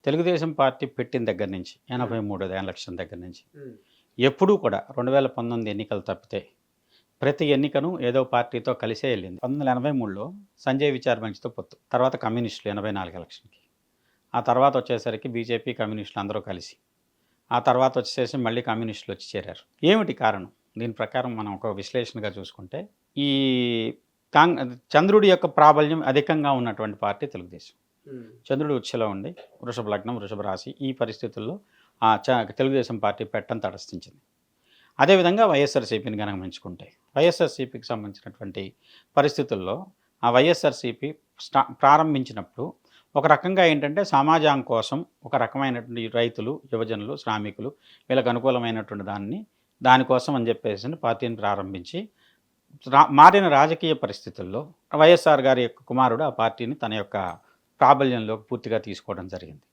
Telugu Desam party పెట్టిన దగ్గర నుంచి 83 ఎలక్షన్ దగ్గర నుంచి హ్మ్. ఎప్పుడూ కూడా 2019 ఎన్నికలు తప్పితే ప్రతి ఎన్నికను ఏదో పార్టీతో కలిసే వెళ్ళింది. 1983లో సంజయ్ విచార్ మంచితో పొత్తు. తర్వాత కమ్యూనిస్టులు 84 ఎలక్షన్‌కి. ఆ తర్వాత వచ్చేసరికి బీజేపీ, కమ్యూనిస్టులు అందరూ కలిసి. ఆ తర్వాత వచ్చేసేసి మళ్ళీ కమ్యూనిస్టులు వచ్చి చేరారు. ఏమిటి కారణం? దీని ప్రకారం మనం ఒక విశ్లేషణగా చూసుకుంటే ఈ చంద్రుడి యొక్క ప్రాబల్యం అధికంగా ఉన్నటువంటి పార్టీ తెలుగుదేశం. హ్మ్. చంద్రుడు ఉచ్ఛలో ఉండి వృషభ లగ్నం, వృషభ రాశి ఈ పరిస్థితుల్లో తెలుగుదేశం పార్టీ పెట్టని తటస్థించింది. అదేవిధంగా వైఎస్ఆర్‌సీపీని గమనించుకుంటే, వైఎస్ఆర్‌సీపీకి సంబంధించినటువంటి పరిస్థితుల్లో ఆ వైఎస్ఆర్‌సీపీ ప్రారంభించినప్పుడు ఒక రకంగా ఏంటంటే సమాజం కోసం ఒక రకమైనటువంటి రైతులు, యువజనులు, శ్రామికులు వీళ్ళకి అనుకూలమైనటువంటి దానికోసం అని చెప్పేసి పార్టీని ప్రారంభించి మారిన రాజకీయ పరిస్థితుల్లో వైఎస్ఆర్ గారి యొక్క కుమారుడు ఆ పార్టీని తన యొక్క ప్రాబల్యంలోకి పూర్తిగా తీసుకోవడం జరిగింది.